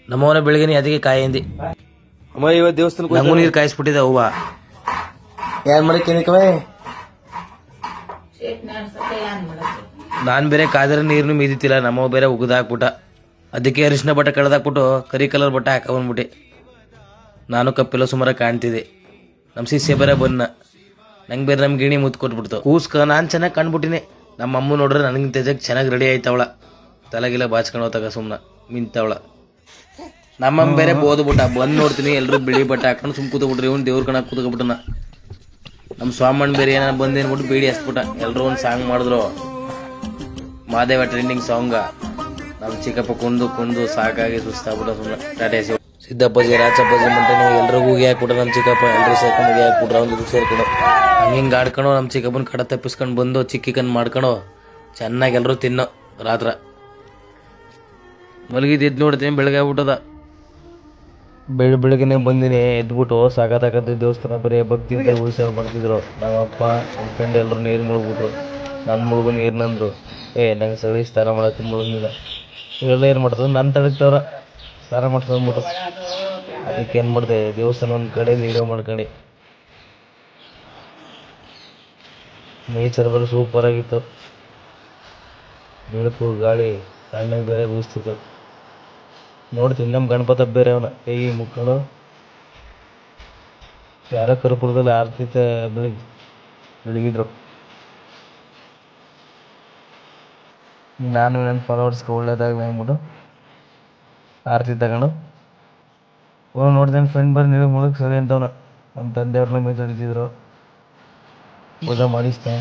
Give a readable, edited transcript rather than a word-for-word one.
ನಮ್ಮವನ ಬೆಳಗ್ಗೆ ಅದಕ್ಕೆ ಕಾಯಿಂದಿ ಅಮ್ಮ ಇವತ್ತು ದೇವಸ್ಥಾನಕ್ಕೆ ನಂಗೂ ನೀರು ಕಾಯಿಸ್ಬಿಟ್ಟಿದೆ ಹೂವ ಯಾರು ಮಾಡಕ್ಕೆ ನಾನ್ ಬೇರೆ ಕಾದ್ರೆ ನೀರ್ನು ಮೀದಿತ್ತಿಲ್ಲ ನಮ್ಮವ್ ಬೇರೆ ಉಗಿದ ಹಾಕ್ಬಿಟ್ಟ ಅದಕ್ಕೆ ಅರಿಶಿನ ಬಟ್ಟೆ ಕಳೆದಾಕ್ಬಿಟ್ಟು ಕರಿ ಕಲರ್ ಬಟ್ಟೆ ಹಾಕೊಂಡ್ಬಿಟ್ಟೆ ನಾನು ಕಪ್ಪಿಲ್ಲ ಸುಮಾರ ಕಾಣ್ತಿದ್ದೆ ನಮ್ಮ ಶಿಷ್ಯ ಬೇರೆ ಬನ್ನ ನಂಗೆ ಬೇರೆ ನಮ್ ಗಿಣಿ ಮುತ್ತು ಕೊಟ್ಬಿಡ್ತು ಕೂಸ್ಕ ನಾನ್ ಚೆನ್ನಾಗಿ ಕಾಣ್ಬಿಟ್ಟಿನಿ ನಮ್ಮ ಅಮ್ಮ ನೋಡ್ರೆ ನನಗೆ ತೆಜಕ್ ಚೆನ್ನಾಗಿ ರೆಡಿ ಆಯ್ತವಳ ತಲೆಗಿಲ್ಲ ಬಾಚ್ಕೊಂಡು ಹೋತಾಗ ಸುಮ್ನ ಮಿಂತವಳ ನಮ್ಮಮ್ಮ ಬೇರೆ ಬೋದ್ಬಿಟ್ಟ ಬಂದ್ ನೋಡ್ತೀನಿ ಎಲ್ರು ಬಿಳಿ ಬಟ್ಟೆ ಹಾಕೊಂಡು ಸುಮ್ ಕೂತ್ಬಿಟ್ರಿ ಇವ್ನು ದೇವ್ರ ಕಣ ಕೂತ್ಬಿಟ್ಟನ ನಮ್ಮ ಸ್ವಾಮಣ್ಣ ಬೇರೆ ಏನಾರ ಬಂದೇನ್ಬಿಟ್ಟು ಬೀಡಿ ಹಸ್ಬಿಟ್ಟ ಎಲ್ರು ಒಂದ್ ಸಾಂಗ್ ಮಾಡಿದ್ರು ಮಾದೇವ ಟ್ರೆಂಡಿಂಗ್ ಸಾಂಗ ನಮ್ ಚಿಕ್ಕಪ್ಪ ಕುಂದು ಸಾಕಾಗಿ ಸುಸ್ತಾಗ್ಬಿಟ್ಟ ಸುಮ್ಮನೆ ಟಾಟಾ ಸಿದ್ದಪ್ಪಾಜಿ ರಾಚಪ್ಪಾಜಿ ಮಂಟನೆ ಎಲ್ರಿಗೂ ಉಗಿ ಹಾಕ್ಬಿಟ್ರ ನಮ್ ಚಿಕ್ಕಪ್ಪ ಎಲ್ರು ಸೇರ್ಕೊಂಡು ಉಗಿ ಹಾಕ್ಬಿಟ್ರ ಅವ್ನ ಸೇರ್ಕೊಂಡು ಹಿಂಗ್ ಆಡ್ಕೊಂಡು ನಮ್ ಚಿಕ್ಕಪ್ಪನ ಕಡ ತಪ್ಪಿಸ್ಕೊಂಡು ಬಂದು ಚಿಕ್ಕಿಕನ್ ಮಾಡ್ಕೊಂಡು ಚೆನ್ನಾಗಿ ಎಲ್ರು ತಿನ್ನೋ ರಾತ್ರ ಮಲಗಿದ್ ಎದ್ದು ನೋಡ್ತೀನಿ ಬೆಳಗ್ಗೆ ಆಗ್ಬಿಟ್ಟದ ಬೆಳಗ್ಗೆನೆ ಬಂದಿನಿ ಎದ್ಬಿಟ್ಟು ಸಾಕಾಗತ್ತೆ ದೇವಸ್ಥಾನ ಬರೀ ಭಕ್ತಿಯಿಂದ ಉಳಿಸ ಮಾಡ್ತಿದ್ರು ನಮ್ಮಪ್ಪ ನಮ್ಮ ಫ್ರೆಂಡ್ ಎಲ್ಲರೂ ನೀರು ಮುಳುಗ್ಬಿಟ್ರು ನನ್ನ ಮುಳುಗು ನೀರು ನಂದ್ರು ನಂಗೆ ಸರಿ ಸ್ನಾನ ಮಾಡಕ್ಕೆ ಮುಳುಗಿಲ್ಲ ಇವೆಲ್ಲ ಏನು ಮಾಡ್ತದೆ ನನ್ನ ತಡಕ್ತವ್ರ ಸ್ನಾನ ಮಾಡ್ಕೊಂಡ್ಬಿಟ್ಟು ಅದಕ್ಕೆ ಏನು ಮಾಡಿದೆ ದೇವಸ್ಥಾನ ಒಂದು ಕಡೆ ವೀಡಿಯೋ ಮಾಡ್ಕೊಂಡು ನೇಚರ್ ಬರೋ ಸೂಪರ್ ಆಗಿತ್ತು ಬೆಳಕು ಗಾಳಿ ಸಣ್ಣಗೆ ಬೇರೆ ಬೀಸ್ತಿತ್ತು ನೋಡ್ತೀನಿ ನಮ್ಮ ಗಣಪತ ಬೇರೆ ಅವನ ಕೈ ಮುಕ್ಕಳು ಯಾರೋ ಕರ್ಪುರದಲ್ಲಿ ಆರ್ತಿತ ಬೆಳಗಿದ್ರು ನಾನು ನನ್ನ ಫಾಲೋವರ್ಸ್ಗೆ ಒಳ್ಳೇದಾಗಲಿ ಅಂದ್ಬಿಟ್ಟು ಆರತಿ ತಗೊಂಡು ನೋಡಿದೆ ನನ್ನ ಫ್ರೆಂಡ್ ಬರೀ ನೀವು ಮುಳುಗ್ ಸರಿ ಅಂತವನ ನಮ್ಮ ತಂದೆಯವ್ರನ್ನ ಮೇಯ್ತಿದ್ರು ಪೂಜೆ ಮಾಡಿಸ್ದೆ